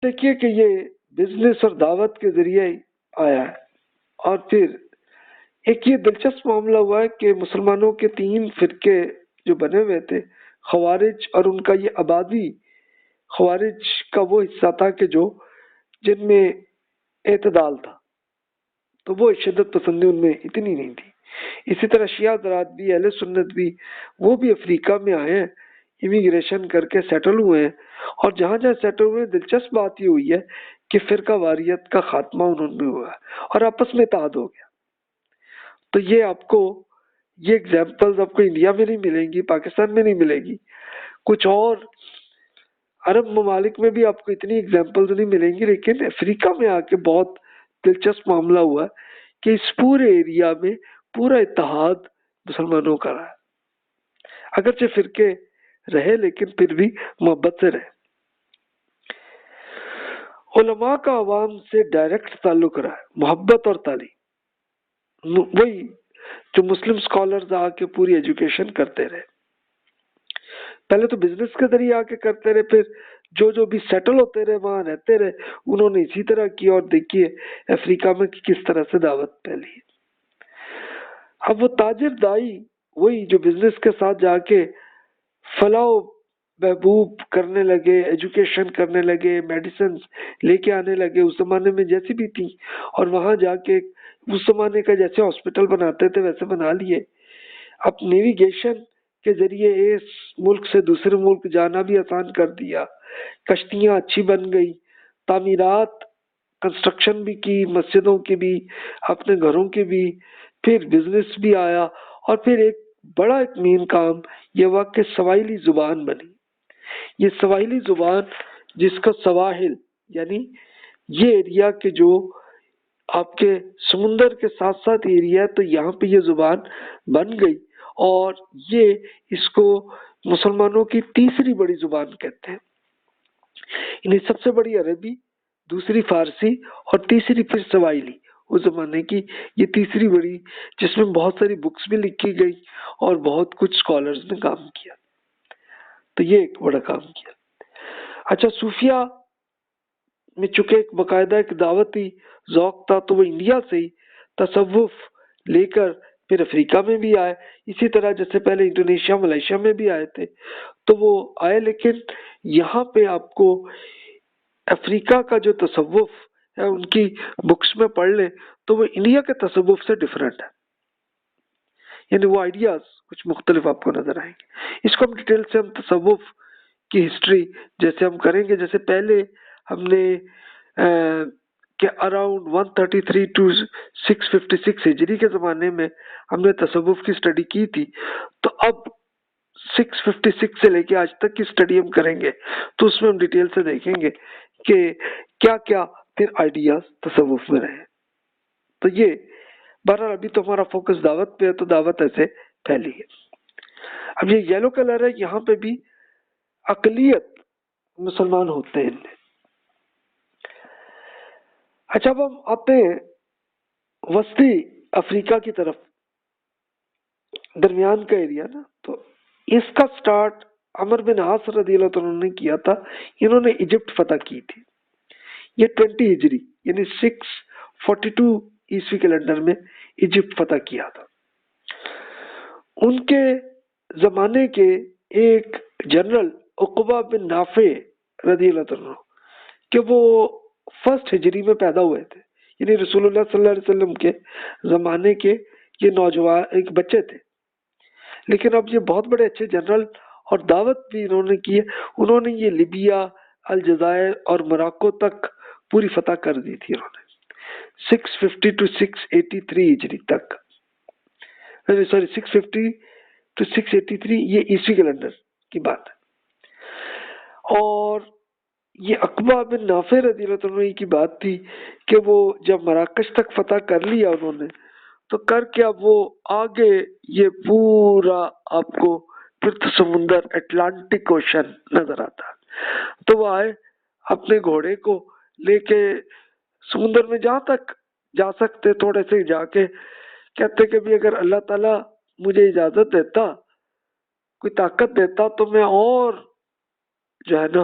دیکھیے کہ یہ بزنس اور دعوت کے ذریعے آیا ہے، اور پھر ایک یہ دلچسپ معاملہ ہوا ہے کہ مسلمانوں کے 3 فرقے جو بنے ہوئے تھے، خوارج، اور ان کا یہ آبادی خوارج کا وہ حصہ تھا کہ جن میں اعتدال تھا، تو وہ شدت پسندی ان میں اتنی نہیں تھی۔ اسی طرح شیعہ حضرات بھی، اہل سنت بھی، وہ بھی افریقہ میں آئے ہیں، امیگریشن کر کے سیٹل ہوئے ہیں، اور جہاں جہاں سیٹل ہوئے ہیں، دلچسپ بات یہ ہوئی ہے کہ فرقہ واریت کا خاتمہ انہوں میں ہوا ہے اور آپس میں اتحاد ہو گیا۔ تو یہ ایگزامپلز آپ کو انڈیا میں نہیں ملیں گی، پاکستان میں نہیں ملے گی، کچھ اور عرب ممالک میں بھی آپ کو اتنی ایگزامپلز نہیں ملیں گی، لیکن افریقہ میں آ کے بہت دلچسپ معاملہ ہوا کہ اس پورے ایریا میں پورا اتحاد مسلمانوں کا رہا، اگرچہ فرقے رہے لیکن پھر بھی محبت سے رہے۔ علماء کا عوام سے ڈائریکٹ تعلق رہا ہے، محبت اور تعلیم، وہی جو مسلم اسکالرز آ کے پوری ایجوکیشن کرتے رہے، پہلے تو بزنس کے ذریعے آ کے کرتے رہے، پھر جو بھی سیٹل ہوتے رہے وہاں رہتے رہے، انہوں نے اسی طرح کی، اور دیکھیے افریقہ میں کس طرح سے دعوت پھیلی ہے۔ اب وہ تاجر دائی وہی جو بزنس کے ساتھ جا کے فلاح و بہبود کرنے لگے، ایجوکیشن کرنے لگے، میڈیسنز لے کے آنے لگے، اس زمانے میں جیسی بھی تھی، اور وہاں جا کے اس زمانے کا جیسے ہاسپٹل بناتے تھے ویسے بنا لیے۔ اب نیویگیشن کے ذریعے اس ملک سے دوسرے ملک جانا بھی آسان کر دیا، کشتیاں اچھی بن گئی، تعمیرات کنسٹرکشن بھی کی، مسجدوں کی بھی، اپنے گھروں کی بھی، پھر بزنس بھی آیا، اور پھر ایک مین کام یہ ہوا کہ سواحلی زبان بنی۔ یہ سواحلی زبان جس کا سواحل یعنی یہ ایریا کے جو آپ کے سمندر کے ساتھ ساتھ ایریا ہے، تو یہاں پہ یہ زبان بن گئی، اور یہ اس کو مسلمانوں کی تیسری بڑی زبان کہتے ہیں۔ انہیں سب سے بڑی عربی، دوسری فارسی، اور تیسری پھر سواحلی، اس زمانے کی یہ تیسری بڑی، جس میں بہت ساری بکس بھی لکھی گئی اور بہت کچھ اسکالرز نے کام کیا، تو یہ ایک بڑا کام کیا۔ اچھا، صوفیہ میں چونکہ ایک باقاعدہ ایک دعوتی ذوق تھا، تو وہ انڈیا سے ہی تصوف لے کر پھر افریقہ میں بھی آئے، اسی طرح جیسے پہلے انڈونیشیا، ملائیشیا میں بھی آئے تھے، تو وہ آئے، لیکن یہاں پہ آپ کو افریقہ کا جو تصوف ہے ان کی بکس میں پڑھ لیں تو وہ انڈیا کے تصوف سے ڈیفرنٹ ہے، یعنی وہ آئیڈیاز کچھ مختلف آپ کو نظر آئیں گے۔ اس کو ہم ڈیٹیل سے ہم تصوف کی ہسٹری جیسے ہم کریں گے، جیسے پہلے ہم نے کہ اراؤنڈ 133 to 656 ہجری کے زمانے میں ہم نے تصوف کی سٹڈی کی تھی، تو اب 656 سے لے کے آج تک کی سٹڈی ہم کریں گے، تو اس میں ہم ڈیٹیل سے دیکھیں گے کہ کیا کیا پھر آئیڈیاز تصوف میں رہے۔ تو یہ بہرحال ابھی تو ہمارا فوکس دعوت پہ ہے، تو دعوت ایسے پھیلی ہے۔ اب یہ یلو کلر ہے، یہاں پہ بھی اقلیت مسلمان ہوتے ہیں۔ اچھا، اب ہم آتے ہیں وسطی افریقہ کی طرف، درمیان کا ایریا نا، تو اس کا سٹارٹ عمر بن عاص رضی اللہ عنہ نے کیا تھا۔ انہوں نے ایجپٹ فتح کی تھی، یہ 20 ہجری یعنی 642 عیسوی کیلنڈر میں ایجپٹ فتح کیا تھا۔ ان کے زمانے کے ایک جنرل عقبہ بن نافع رضی اللہ عنہ کہ وہ 1 ہجری میں پیدا ہوئے تھے، یعنی رسول اللہ صلی اللہ علیہ وسلم کے زمانے کے یہ نوجوان ایک بچے تھے، لیکن اب یہ بہت بڑے اچھے جنرل اور دعوت بھی انہوں نے کی ہے۔ انہوں نے یہ لیبیا، الجزائر اور موراکو تک پوری فتح کر دی تھی، انہوں نے 650 to 683 ہجری تک، سوری 650 to 683 یہ عیسوی کیلنڈر کی بات ہے۔ اور یہ عقبہ بن نافع رضی اللہ عنہ کی بات تھی کہ وہ جب مراکش تک فتح کر لیا انہوں نے، تو کر کے اب وہ آگے یہ پورا آپ کو پھر سمندر اٹلانٹک اوشن نظر آتا، تو وہ آئے اپنے گھوڑے کو لے کے سمندر میں جہاں تک جا سکتے تھوڑے سے جا کے کہتے کہ بھی اگر اللہ تعالیٰ مجھے اجازت دیتا، کوئی طاقت دیتا، تو میں اور جو ہے نا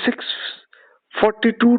642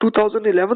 2011